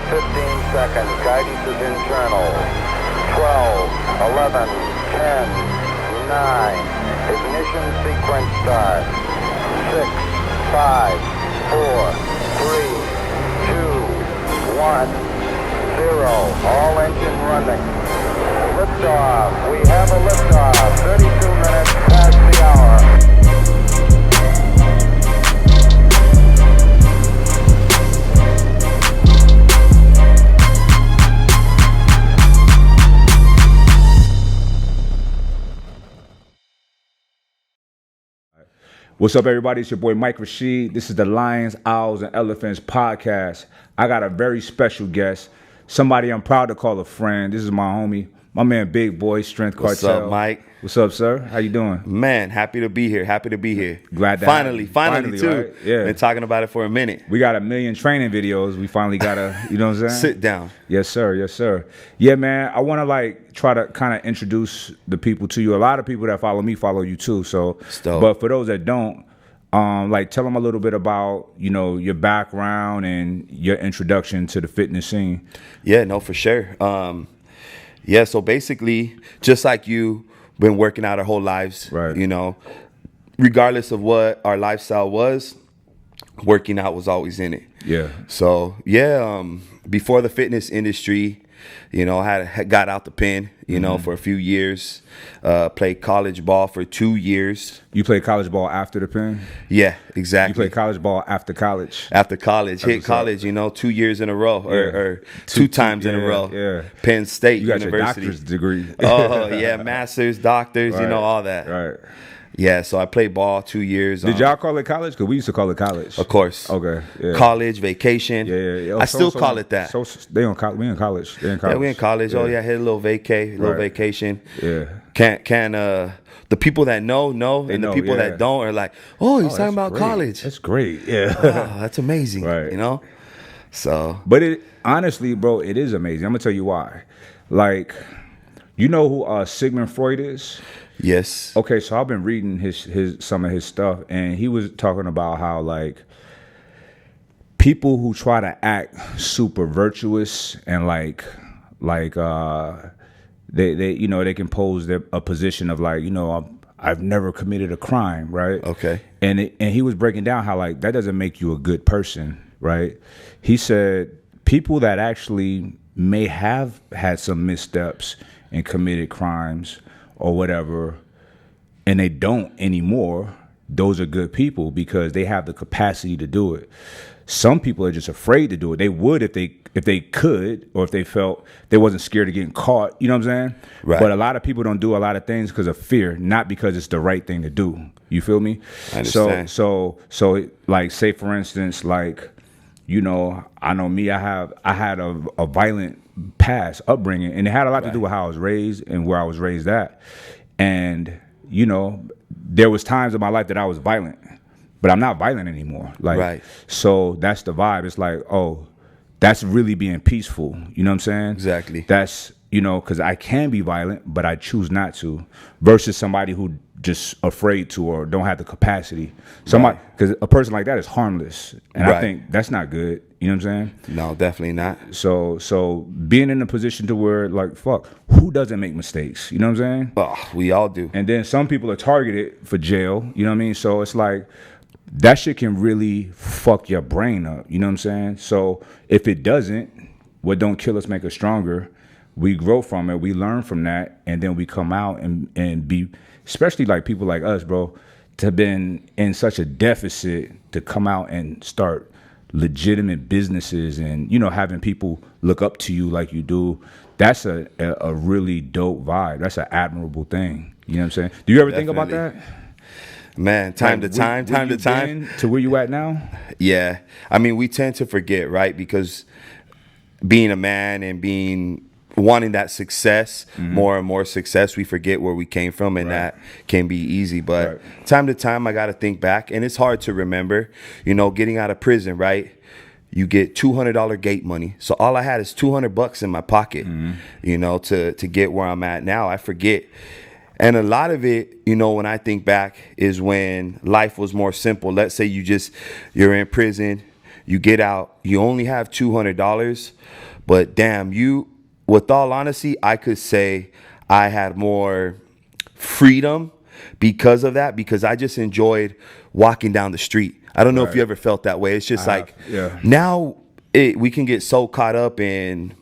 15 seconds. Guidance is internal. 12, 11, 10, 9. Ignition sequence start. 6, 5, 4, 3, 2, 1, 0. All engine running. Liftoff. We have a liftoff. 32 minutes past the hour. What's up, everybody? It's your boy Mike Rashid. This is the Lions, Owls, and Elephants podcast. I got a very special guest, somebody I'm proud to call a friend. This is my homie, my man Big Boy, Strength Cartel. What's up, Mike? What's up, sir? How you doing? Man, happy to be here. Glad to finally too. Right? Yeah. Been talking about it for a minute. We got a million training videos. We finally got to, you know what I'm saying? Sit down. Yes, sir. Yes, sir. Yeah, man, I want to try to kind of introduce the people to you. A lot of people that follow me follow you too. So, but for those that don't, tell them a little bit about, your background and your introduction to the fitness scene. Yeah, no, for sure. So basically, just like you, been working out our whole lives, right? Regardless of what our lifestyle was, working out was always in it. Yeah. So before the fitness industry, I got out the pen, for a few years. Played college ball for 2 years. You played college ball after the pen? Yeah, exactly. You played college ball after college? After college. Hit college, 2 years in a row or two times in a row. Yeah. Penn State you got University. Your doctor's degree. Oh, yeah, masters, doctors, right. All that. Right. Yeah, so I played ball 2 years. Did y'all call it college? Because we used to call it college. Of course. Okay. Yeah. College, vacation. Yeah. I still call it that. So we in college. They're in college. Yeah, we in college. Yeah. Oh yeah, hit a little vacation. Yeah. The people that know, and the people that don't are like, oh, he's talking about great. college. That's great. Yeah. Oh, that's amazing. Right. So. But it honestly, bro, it is amazing. I'm gonna tell you why. You know who Sigmund Freud is? Yes. Okay, so I've been reading his some of his stuff, and he was talking about how people who try to act super virtuous and they can pose a position of I've never committed a crime, right? Okay. And he was breaking down how that doesn't make you a good person, right? He said people that actually may have had some missteps and committed crimes or whatever, and they don't anymore, those are good people because they have the capacity to do it. Some people are just afraid to do it. They would if they could, or if they felt they wasn't scared of getting caught. You know what I'm saying? Right. But a lot of people don't do a lot of things because of fear, not because it's the right thing to do. You feel me? I understand. So say for instance, I know me. I had a violent past upbringing, and it had a lot to do with how I was raised and where I was raised at. And there was times in my life that I was violent, but I'm not violent anymore. Right. So that's the vibe. It's that's really being peaceful. You know what I'm saying? Exactly. That's because I can be violent, but I choose not to. Versus somebody who just afraid to or don't have the capacity. Because a person like that is harmless, and I think that's not good. You know what I'm saying? No, definitely not. So being in a position to where who doesn't make mistakes? You know what I'm saying? Oh, we all do. And then some people are targeted for jail. You know what I mean? So it's that shit can really fuck your brain up. You know what I'm saying? So if it doesn't, what don't kill us make us stronger. We grow from it. We learn from that, and then we come out and be, especially people like us, bro, to have been in such a deficit to come out and start legitimate businesses and having people look up to you like you do. That's a really dope vibe. That's an admirable thing. You know what I'm saying? Do you ever think about that? Man, time to time. To where you at now? Yeah. I mean, we tend to forget, right? Because being a man and wanting that success, more and more success, we forget where we came from, and that can be easy. But time to time, I got to think back, and it's hard to remember, getting out of prison, right? You get $200 gate money. So all I had is $200 in my pocket, to get where I'm at now. I forget. And a lot of it, when I think back, is when life was more simple. Let's say you're in prison, You get out, you only have $200, but damn, with all honesty, I could say I had more freedom because of that, because I just enjoyed walking down the street. I don't know if you ever felt that way. It's just now we can get so caught up in,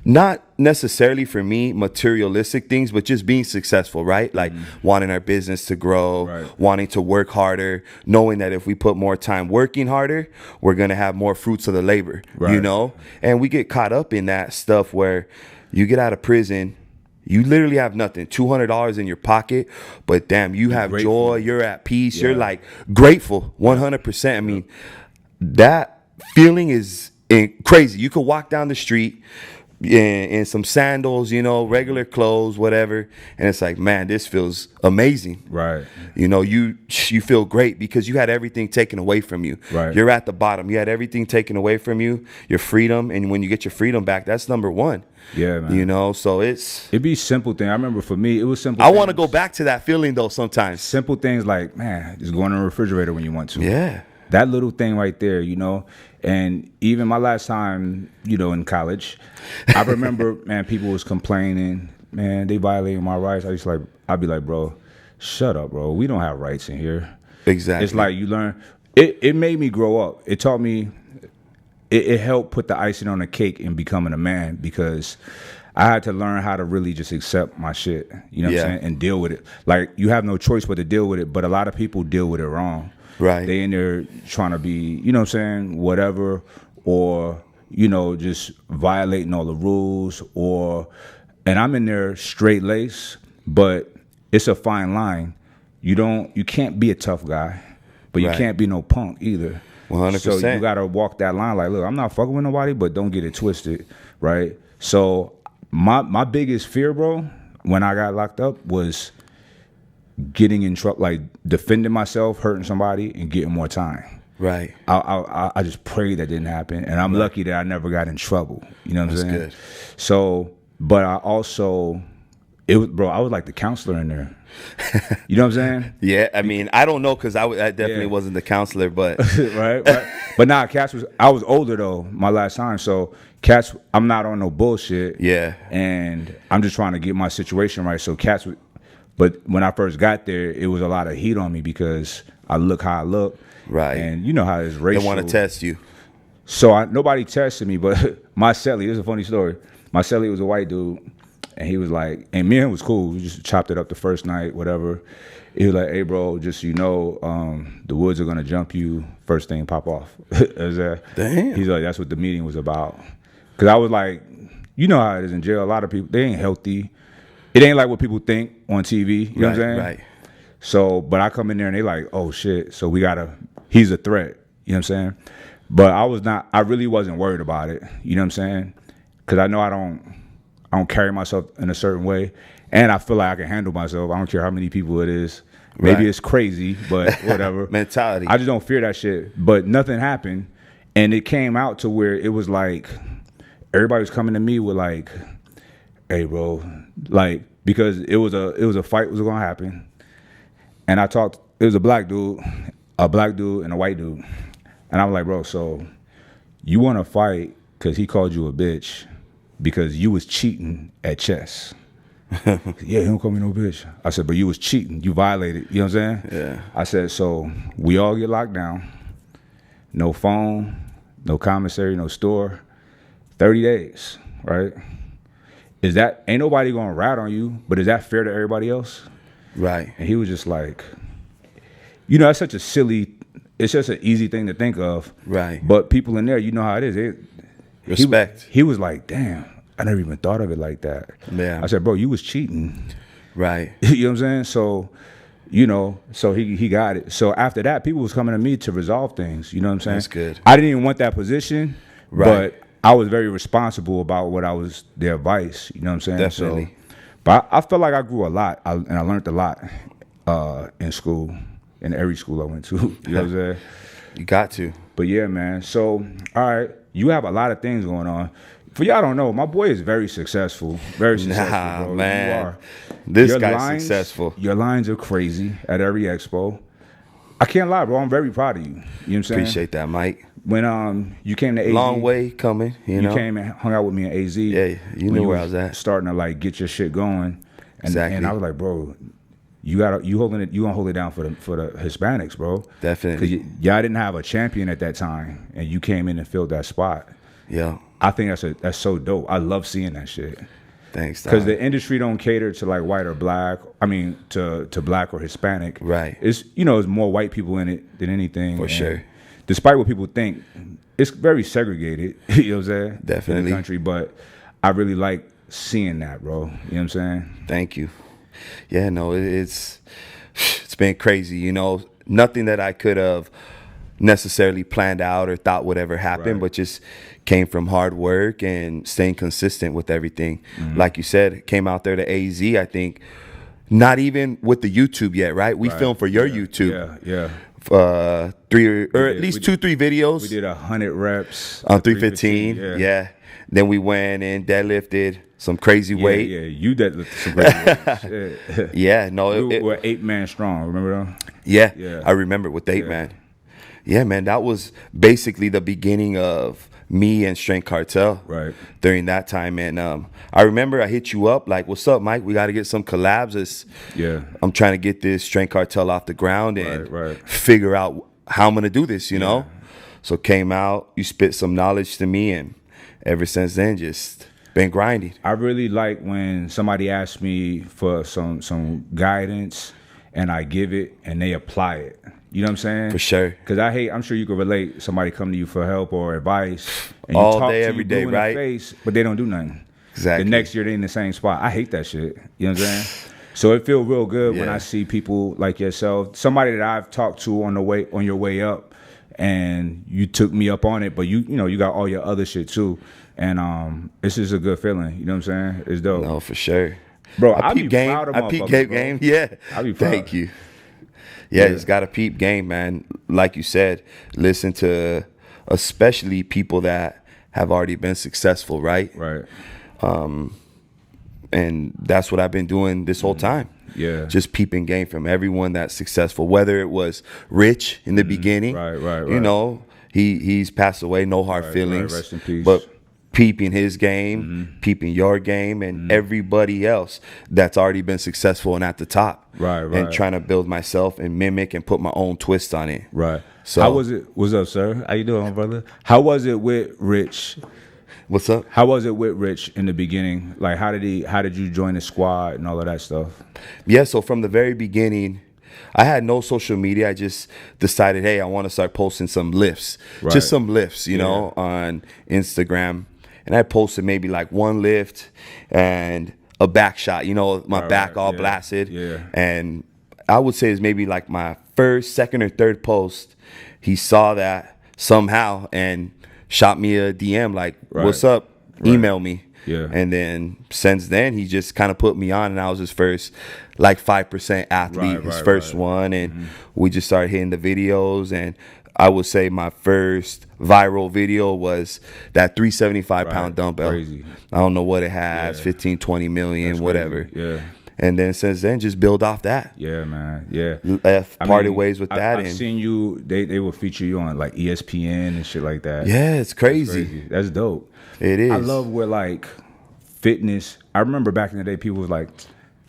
not necessarily for me materialistic things, but just being successful, right? Like wanting our business to grow, wanting to work harder, knowing that if we put more time working harder, we're going to have more fruits of the labor, you know? And we get caught up in that stuff where you get out of prison, you literally have nothing, $200 in your pocket, but damn, you're have grateful. Joy, you're at peace, you're like grateful, 100%. I mean, that feeling is crazy. You could walk down the street in some sandals, you know, regular clothes, whatever, and it's like, man, this feels amazing. Right. You know, you feel great because you had everything taken away from you. Right. You're at the bottom. You had everything taken away from you, your freedom, and when you get your freedom back, that's number one. Yeah, man. You know, so it'd be simple thing. I remember for me, it was simple. I want to go back to that feeling though sometimes. Simple things like, man, just going in the refrigerator when you want to. Yeah. That little thing right there, you know. And even my last time, you know, in college, I remember, man, people was complaining, man, they violating my rights. I'd be like, bro, shut up, bro. We don't have rights in here. Exactly. It's like you learn. It made me grow up. It taught me. It helped put the icing on the cake in becoming a man, because I had to learn how to really just accept my shit, you know what I'm saying, and deal with it. Like, you have no choice but to deal with it, but a lot of people deal with it wrong. Right. They in there trying to be, you know what I'm saying, whatever, or, you know, just violating all the rules, and I'm in there straight lace, but it's a fine line. You can't be a tough guy, but you can't be no punk either. 100%. So you got to walk that line like, look, I'm not fucking with nobody, but don't get it twisted, right? So my biggest fear, bro, when I got locked up was getting in trouble, like defending myself, hurting somebody, and getting more time. Right. I just prayed that didn't happen, and I'm lucky that I never got in trouble. You know what I'm saying? That's good. So, but I also, I was like the counselor in there. You know what I'm saying? Yeah, I mean, I don't know, because I definitely wasn't the counselor, but right. But nah, I was older though my last time, so I'm not on no bullshit. Yeah, and I'm just trying to get my situation right. So but when I first got there, it was a lot of heat on me because I look how I look. Right. And you know how it's racial. They want to test you. So nobody tested me, but my cellie, this is a funny story. My cellie was a white dude, and he was like, and me and him was cool. We just chopped it up the first night, whatever. He was like, hey, bro, just so you know, the woods are going to jump you first thing pop off. Damn. He's like, that's what the meeting was about. Because I was like, you know how it is in jail. A lot of people, they ain't healthy. It ain't like what people think on TV. You know what I'm saying? Right. So, but I come in there and they like, oh shit. So he's a threat. You know what I'm saying? But I really wasn't worried about it. You know what I'm saying? Because I know I don't carry myself in a certain way. And I feel like I can handle myself. I don't care how many people it is. Maybe it's crazy, but whatever. Mentality. I just don't fear that shit. But nothing happened. And it came out to where it was like, everybody was coming to me with like, hey, bro, like, because it was a fight was gonna happen, and it was a black dude and a white dude, and I was like, bro, so you want to fight because he called you a bitch because you was cheating at chess? Yeah, he don't call me no bitch. I said, but you was cheating, you violated. You know what I'm saying? Yeah. I said, so we all get locked down, no phone, no commissary, no store, 30 days, right? Ain't nobody gonna rat on you, but is that fair to everybody else? Right. And he was just like, you know, it's just an easy thing to think of. Right. But people in there, you know how it is. Respect. He was like, damn, I never even thought of it like that. Yeah. I said, bro, you was cheating. Right. You know what I'm saying? So, you know, so he got it. So after that, people was coming to me to resolve things. You know what I'm saying? That's good. I didn't even want that position. Right. But I was very responsible about their advice, you know what I'm saying? Definitely. So, but I felt like I grew a lot, and I learned a lot in school, in every school I went to. You know what I'm saying? You got to. But yeah, man. So, all right, you have a lot of things going on. For y'all don't know, my boy is very successfable, bro. Man. You are. This guy's successful. Your lines are crazy at every expo. I can't lie, bro. I'm very proud of you. You know what I'm saying? Appreciate that, Mike. When you came to AZ, Long way coming, you know. came and hung out with me in AZ. Yeah, you when knew where I was at. Starting to like get your shit going. Exactly. And I was like, bro, you gonna hold it down for the Hispanics, bro. Definitely. Because y'all didn't have a champion at that time, and you came in and filled that spot. Yeah. I think that's so dope. I love seeing that shit. Thanks. Because the industry don't cater to like white or black. I mean, to black or Hispanic. Right. It's it's more white people in it than anything. For sure. Despite what people think, it's very segregated. You know what I'm saying? Definitely. In the country, but I really like seeing that, bro. You know what I'm saying? Thank you. Yeah, no, it's been crazy. You know, nothing that I could have necessarily planned out or thought would ever happen, Right. but just came from hard work and staying consistent with everything. Like you said, came out there to AZ, I think, not even with the YouTube yet, right? We filmed for your YouTube. Yeah. 3 or at least 2-3 videos. We did 100 reps on 315. Yeah. Then we went and deadlifted some crazy weight. Yeah, you deadlifted some crazy weight. Shit. Yeah, no, We were 8-man strong. Remember that? Yeah, I remember with 8-man. Yeah, man, that was basically the beginning of me and Strength Cartel. Right. During that time, and I remember I hit you up like, "What's up, Mike? We got to get some collabs. I'm trying to get this Strength Cartel off the ground and figure out how I'm gonna do this. You know." So came out, you spit some knowledge to me, and ever since then, just been grinding. I really like when somebody asks me for some guidance and I give it and they apply it. You know what I'm saying? For sure. Because I'm sure you can relate, somebody come to you for help or advice. And you All talk day, to every you day, blue in the right? face, but they don't do nothing. Exactly. The next year, they in the same spot. I hate that shit. You know what I'm saying? So it feels real good when I see people like yourself, somebody that I've talked to on your way up, and you took me up on it, but you got all your other shit too. And it's just a good feeling. You know what I'm saying? It's dope. No, for sure. Bro, I be peep proud of I peep motherfuckers, game. bro. Yeah. I be proud. Thank you. Yeah, it's got a peep game, man. Like you said, listen to especially people that have already been successful, right? Right. And that's what I've been doing this whole time. Yeah. Just peeping game from everyone that's successful, whether it was Rich in the beginning. Right. You know, he's passed away, no hard feelings. Rest in peace. But peeping his game, peeping your game, and everybody else that's already been successful and at the top. Right. And trying to build myself and mimic and put my own twist on it. Right. So how was it? What's up, sir? How you doing, brother? How was it with Rich? What's up? How was it with Rich in the beginning? Like, how did you join the squad and all of that stuff? Yeah, so from the very beginning, I had no social media. I just decided, hey, I want to start posting some lifts. Just some lifts, you know, on Instagram. And I posted maybe like one lift and a back shot, my back all blasted. Yeah. And I would say it's maybe like my first, second, or third post. He saw that somehow and shot me a DM like, what's up? Email me. Yeah. And then since then, he just kind of put me on, and I was his first like 5% athlete, his first one. And we just started hitting the videos. And I would say my first viral video was that 375-pound dumbbell. Crazy. I don't know what it has, 15, 20 million, That's whatever. Crazy. Yeah. And then since then, just build off that. Yeah, man. Yeah. Parted ways with that. I've seen you, they will feature you on like ESPN and shit like that. Yeah, it's crazy. That's dope. It is. I love where like fitness, I remember back in the day, people was like,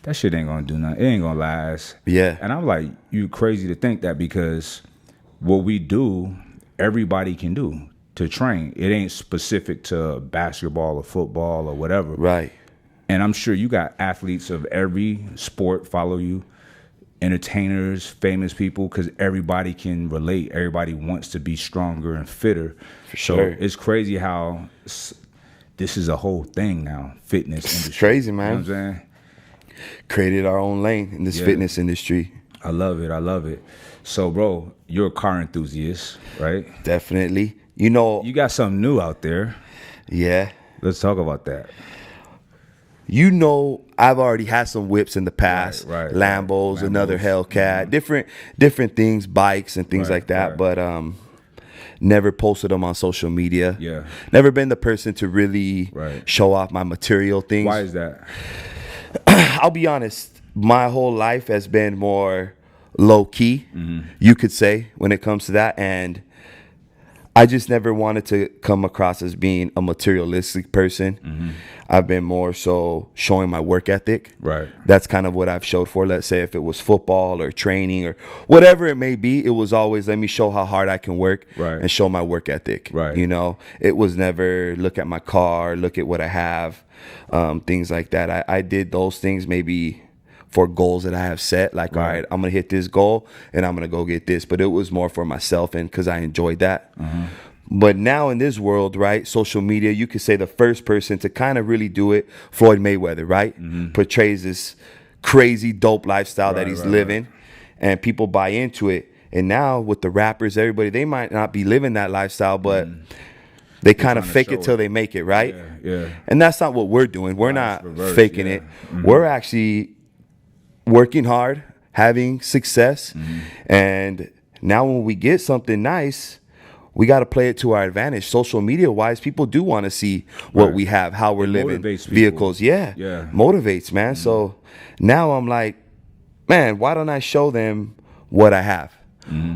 that shit ain't gonna do nothing. It ain't gonna last. Yeah. And I'm like, you crazy to think that, because what we do, everybody can do to train. It ain't specific to basketball or football or whatever. Right. And I'm sure you got athletes of every sport follow you, entertainers, famous people, because everybody can relate. Everybody wants to be stronger and fitter. For sure. So it's crazy how this is a whole thing now, fitness industry. It's crazy, man. You know what I'm saying? Created our own lane in this fitness industry. I love it. So, bro, you're a car enthusiast, right? Definitely. You got something new out there. Yeah. Let's talk about that. I've already had some whips in the past, Lambos, another Hellcat, different things, bikes and things like that, but never posted them on social media. Yeah. Never been the person to really show off my material things. Why is that? I'll be honest, my whole life has been more low key, you could say, when it comes to that, and I just never wanted to come across as being a materialistic person. I've been more so showing my work ethic. Right. That's kind of what I've showed for. Let's say if it was football or training or whatever it may be, it was always let me show how hard I can work and show my work ethic. Right. You know, it was never look at my car, look at what I have, things like that. I did those things maybe for goals that I have set, like, all right, I'm going to hit this goal and I'm going to go get this. But it was more for myself and because I enjoyed that. But now in this world, right, social media, you could say the first person to kind of really do it, Floyd Mayweather, right? Portrays this crazy, dope lifestyle that he's living and people buy into it. And now with the rappers, everybody, they might not be living that lifestyle, but they kind of fake it till they make it, right? Yeah. And that's not what we're doing. We're not faking it. We're actually working hard, having success, and now when we get something nice, we got to play it to our advantage. Social media wise, people do want to see what we have, how we're living, vehicles. Motivates, man. So now I'm like, man, why don't I show them what I have?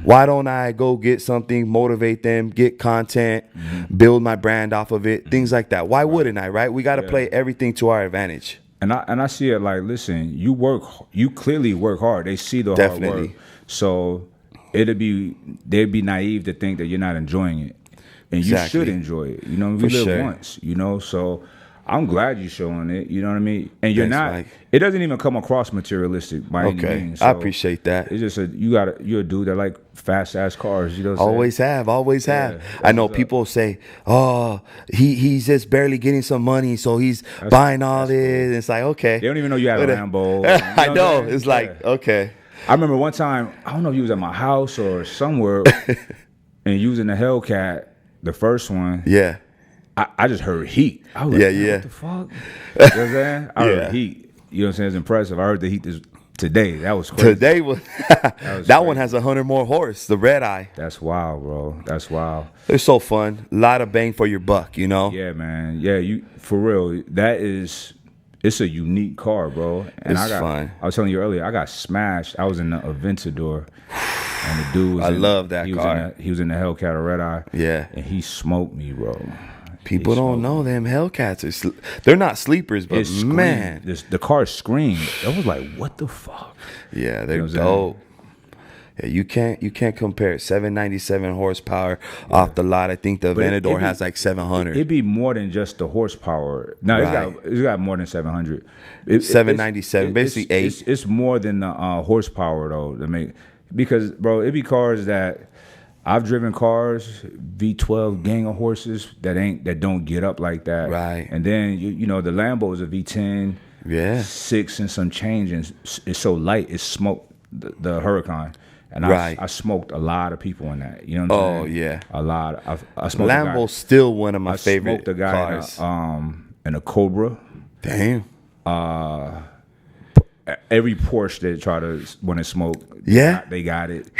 Why don't I go get something, motivate them, get content, build my brand off of it, things like that? Why wouldn't I, right? We got to play everything to our advantage. And I see it like, listen, you clearly work hard. They see the hard work. So they'd be naive to think that you're not enjoying it. And you should enjoy it. You know, we live once, you know, so I'm glad you're showing it, you know what I mean? And you're not, Mike. It doesn't even come across materialistic by any means. So I appreciate that. It's just you're a dude that like fast ass cars, you know what I'm saying? Always have. I know people say, oh, he's just barely getting some money, so he's buying all this. Cool. It's like, okay. They don't even know you had a Lambo. I know. It's like, okay. I remember one time, I don't know if you was at my house or somewhere, and you was in the Hellcat, the first one. Yeah. I just heard heat. I was like, what the fuck? You know what I'm saying? I heard heat. You know what I'm saying? It's impressive. I heard the heat today. That was crazy. Today was that one has 100 more horse, the red eye. That's wild, bro. That's wild. It's so fun. A lot of bang for your buck, you know? Yeah, man. Yeah, you for real. It's a unique car, bro. And it's fun. I was telling you earlier, I got smashed. I was in the Aventador. And the dude was love that car. He was in the Hellcat, a red eye. Yeah. And he smoked me, bro. People don't know them Hellcats. They're not sleepers, but man. The car screamed. I was like, what the fuck? Yeah, they're dope. Yeah, you can't compare it. 797 horsepower off the lot. I think the Aventador has like 700. It'd be more than just the horsepower. No, it's got more than 700. 797, basically 8. It's more than the horsepower though. Because bro, it'd be cars that I've driven cars, V12 gang of horses that don't get up like that. Right. And then you know the Lambo is a V10, 6 and some change, and it's so light it smoked the Huracan. And I smoked a lot of people in that. You know what I'm saying? Oh yeah, a lot. I smoked Lambo's still one of my favorite cars. I smoked a guy in a Cobra. Damn. Every Porsche that try to want to smoke, they got it.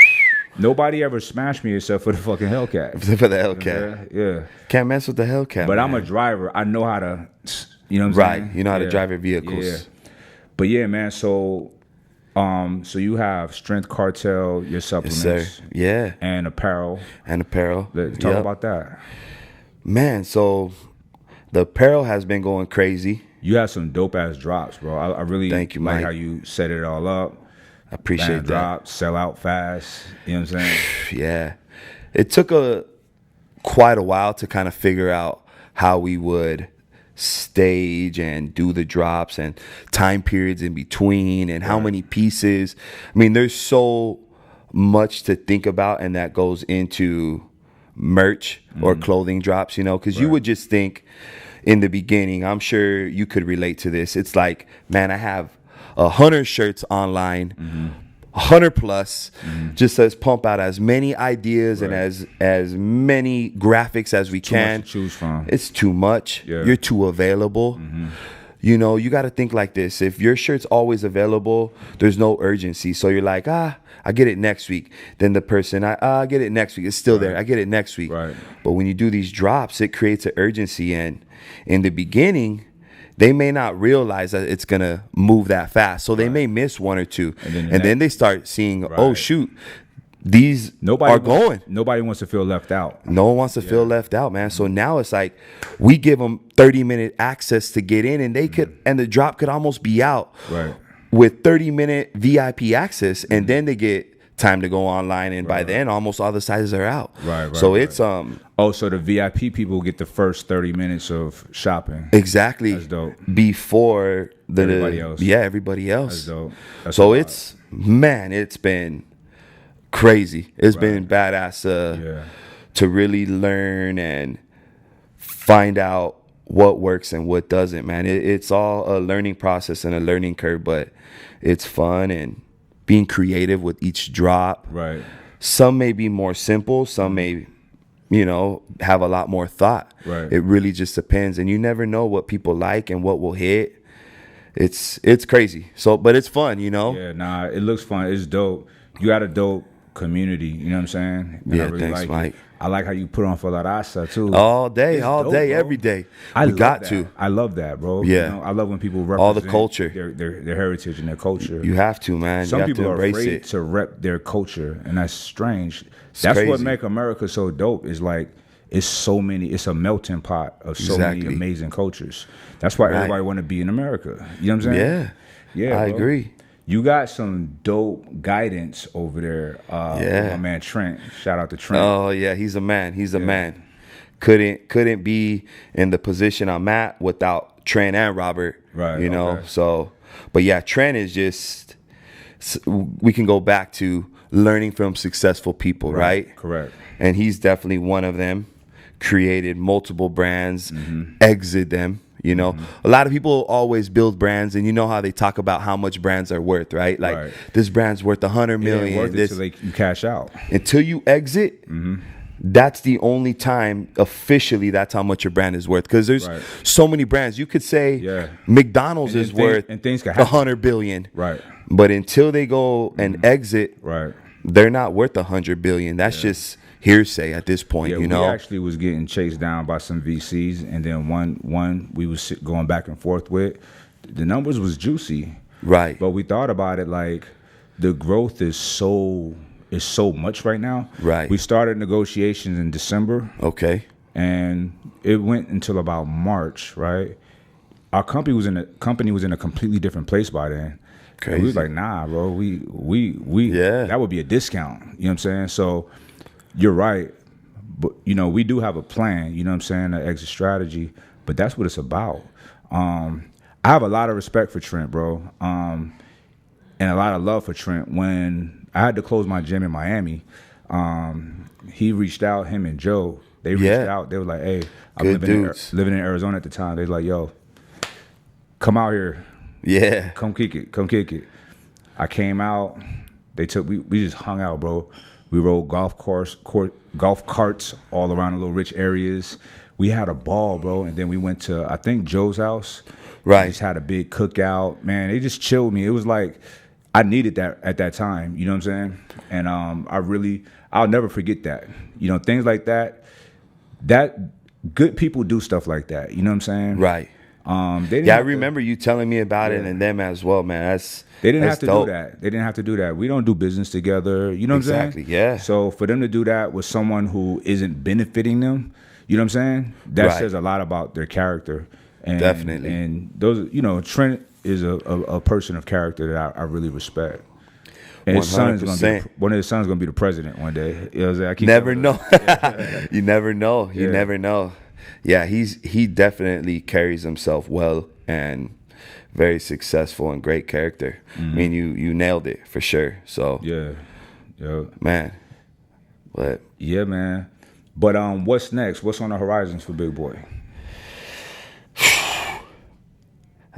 Nobody ever smashed me except for the fucking Hellcat. For the Hellcat. Yeah. Can't mess with the Hellcat. But I'm a driver. I know how to, you know what I'm saying? Right. You know how to drive your vehicles. Yeah. But yeah, man, so you have Strength Cartel, your supplements. Yes, sir. Yeah. And apparel. Talk about that. Man, so the apparel has been going crazy. You have some dope ass drops, bro. I really thank you, like Mike. how you set it all up. I appreciate that. Drop, sell out fast. You know what I'm saying? Yeah. It took quite a while to kind of figure out how we would stage and do the drops and time periods in between and how many pieces. I mean, there's so much to think about, and that goes into merch or clothing drops, you know, because you would just think in the beginning, I'm sure you could relate to this. It's like, man, I have 100 shirts online, 100 plus, just says pump out as many ideas and as many graphics as we can. Much to choose from. It's too much. Yeah. You're too available. You know, you got to think like this. If your shirt's always available, there's no urgency. So you're like, I get it next week. Then the person, I get it next week. It's still there. I get it next week. Right. But when you do these drops, it creates an urgency. And in the beginning, they may not realize that it's going to move that fast. So they may miss one or two. And then they start seeing, oh, shoot, these are going. Nobody wants to feel left out. No one wants to feel left out, man. So now it's like we give them 30-minute access to get in, and they could, and the drop could almost be out with 30-minute VIP access, and then they get time to go online, and by then almost all the sizes are out. So it's so the VIP people get the first 30 minutes of shopping. Exactly. That's dope. Before Everybody else. Yeah, everybody else. That's dope. That's so it's it's been crazy. It's been badass to really learn and find out what works and what doesn't, man. It's all a learning process and a learning curve, but it's fun and being creative with each drop. Right. Some may be more simple. Some may, have a lot more thought. Right. It really just depends. And you never know what people like and what will hit. It's crazy. So, but it's fun, Yeah, nah, it looks fun. It's dope. You got a dope community, you know what I'm saying? And yeah, I really thanks, like Mike. It. I like how you put on for La Raza too. All day, It's dope, bro. every day. I we love got that. to. I love that, bro. Yeah. I love when people represent All the culture. their heritage and their culture. You have to, man. Some you have people to are embrace afraid it. to rep their culture, and that's strange. That's what crazy. make America so dope. Is like it's a melting pot of so many amazing cultures. That's why everybody want to be in America. You know what I'm saying? Yeah, I bro. agree. You got some dope guidance over there. My man Trent. Shout out to Trent. Oh yeah, he's a man. He's a man. Couldn't be in the position I'm at without Trent and Robert. Right. Okay. So, but yeah, Trent is just. We can go back to learning from successful people, right? Correct. And he's definitely one of them. Created multiple brands, exit them. A lot of people always build brands, and you know how they talk about how much brands are worth, right? Like this brand's worth 100 million. Worth it till you cash out. Until you exit, that's the only time officially that's how much your brand is worth. Because there's so many brands. You could say McDonald's is worth and things can happen. 100 billion, right? But until they go and exit, they're not worth 100 billion. That's just hearsay at this point. We actually was getting chased down by some VCs, and then one we was going back and forth with. The numbers was juicy, right? But we thought about it like the growth is so much right now. Right. We started negotiations in December. Okay. And it went until about March. Right. Our company was in a completely different place by then. Crazy. And we was like, nah, bro. We that would be a discount. You know what I'm saying? So. You're right, but we do have a plan. You know what I'm saying? An exit strategy, but that's what it's about. I have a lot of respect for Trent, bro, and a lot of love for Trent. When I had to close my gym in Miami, he reached out. Him and Joe, they reached out. They were like, "Hey, I'm living in Arizona at the time." They was like, "Yo, come out here, come kick it." I came out. We just hung out, bro. We rode golf carts all around the little rich areas. We had a ball, bro. And then we went to, I think, Joe's house. Right. We just had a big cookout. Man, they just chilled me. It was like, I needed that at that time. You know what I'm saying? And I'll never forget that. Things like that good people do stuff like that. You know what I'm saying? Right. I remember you telling me about it, and them as well, man. They didn't have to do that. They didn't have to do that. We don't do business together. You know what I'm saying? Exactly, yeah. So for them to do that with someone who isn't benefiting them, you know what I'm saying? That says a lot about their character. And, definitely. And those, Trent is a person of character that I really respect. And his son is gonna be one of his sons going to be the president one day. I keep never know. You never know. You never know. Yeah, he definitely carries himself well and very successful and great character. I mean, you nailed it for sure. So man. But yeah, man. But what's next? What's on the horizons for Big Boy?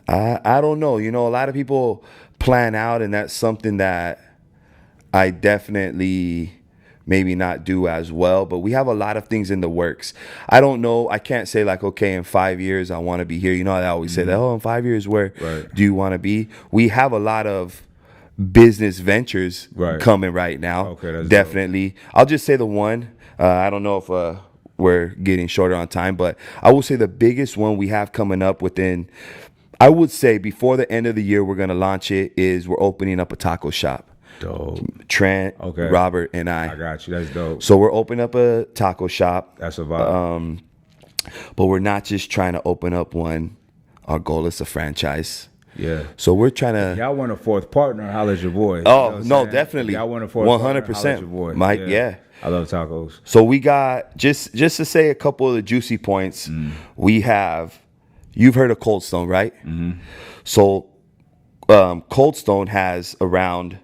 I don't know. A lot of people plan out, and that's something that I definitely maybe not do as well, but we have a lot of things in the works. I don't know. I can't say like, okay, in 5 years, I want to be here. I always say that, in 5 years, where do you want to be? We have a lot of business ventures coming right now. Okay, that's definitely. Dope. I'll just say the one. I don't know if we're getting shorter on time, but I will say the biggest one we have coming up within, I would say before the end of the year, we're going to launch it, is we're opening up a taco shop. Dope. Trent, Okay. Robert, and I got you. That's dope. So we're opening up a taco shop. That's a vibe. But we're not just trying to open up one. Our goal is a franchise. Yeah. So we're trying to. Y'all want a fourth partner? Holla at your boy. You Oh know what no, I'm saying? definitely. Y'all want a fourth partner? 100%. Holla at your boy. Mike, yeah. I love tacos. So we got just to say a couple of the juicy points. We have. You've heard of Cold Stone, right? Mm-hmm. So Cold Stone has around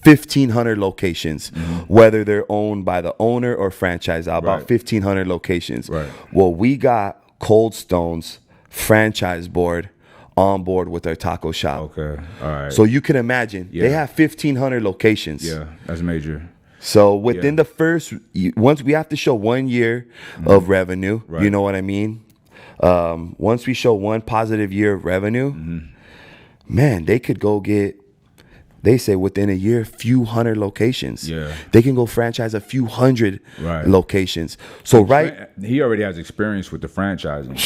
1,500 locations, whether they're owned by the owner or franchise out, about Right. 1,500 locations. Right. Well, we got Cold Stone's franchise board on board with our taco shop. Okay. All right. So you can imagine Yeah. they have 1,500 locations. yeah, that's major. So within the first, once we have to show 1 year of revenue, Right. you know what I mean? Once we show one positive year of revenue, man, they could go get, they say within a year, few hundred locations. Yeah. They can go franchise a few hundred Right. locations. So He already has experience with the franchising.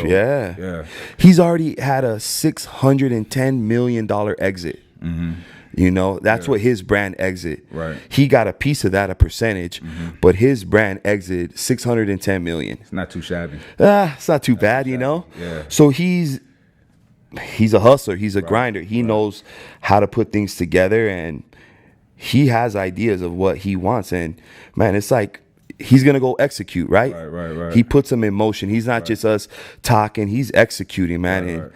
yeah. Yeah. He's already had a $610 million exit. You know, that's what his brand exit. Right. He got a piece of that, a percentage, but his brand exit $610 million. It's not too shabby. It's not too bad, you know? Yeah. So he's a hustler. He's a grinder. He knows how to put things together, and he has ideas of what he wants. And man, it's like he's gonna go execute, right? Right. He puts them in motion. He's not just us talking. He's executing, man.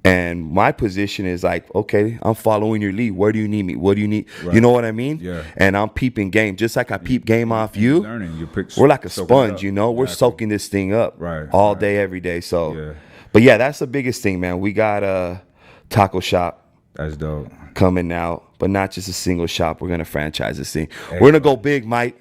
And my position is like, okay, I'm following your lead. Where do you need me? What do you need? You know what I mean? Yeah. And I'm peeping game, just like I peep game off you. Learning. We're like a soaking it sponge, up. you know. We're Exactly. soaking this thing up Right, all right. day, every day. So, Yeah. but yeah, that's the biggest thing, man. We got a taco shop That's dope. coming out, but not just a single shop. We're gonna franchise this thing. We're gonna go big, Mike.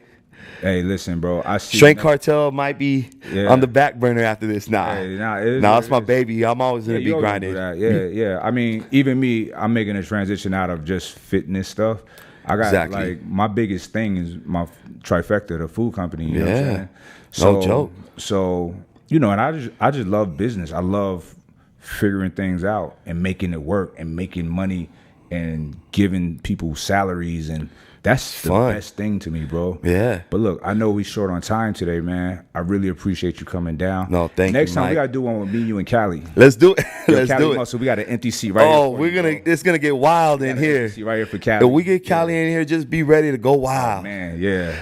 Hey, listen, bro. I see. Straight Cartel might be Yeah. on the back burner after this. Nah, Hey, nah, it is nah, what it's it my is. baby. I'm always gonna you be always grinding. do that. Yeah. I mean, even me, I'm making a transition out of just fitness stuff. I got Exactly. like my biggest thing is my trifecta, the food company. You know what I'm Yeah. saying? No joke. So you know, and I just love business. I love figuring things out and making it work and making money and giving people salaries, and that's the Fun. best thing to me, bro. Yeah. But look, I know we short on time today, man. I really appreciate you coming down. No, thank you, Next time we Mike. gotta do one with me, you, and Cali. Let's do it. Yo, Let's Cali do it. Muscle, we got an empty seat right here. Oh, for we're you, gonna. bro. It's gonna get wild in Got an here. empty seat right here for Cali. If we get Cali in here, just be ready to go wild. Man, yeah.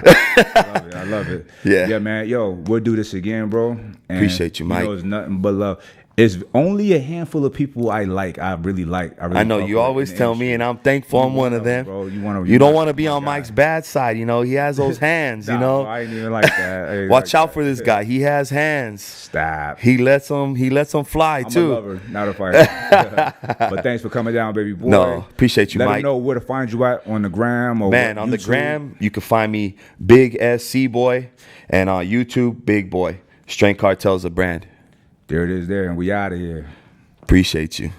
I love it. Yeah. Yeah, man. Yo, we'll do this again, bro. And Appreciate you, Mike. know it's nothing but love. It's only a handful of people I really like. I know fuck you with always in the tell me, industry. and I'm thankful I'm one of them. Bro. You don't want to be my on guy. Mike's bad side. You know, he has those hands. Nah, you know, bro, I ain't even like that. I ain't watch like out that. for this guy. He has hands. Stop. He lets them fly I'm too. a lover, not a fighter. But thanks for coming down, baby boy. No, appreciate you, Let Mike. them know where to find you at on the gram or Man, what, on the YouTube. gram, you can find me Big SC Boy, and on YouTube, Big Boy. Strength Cartel's a brand. There it is there, and we out of here. Appreciate you.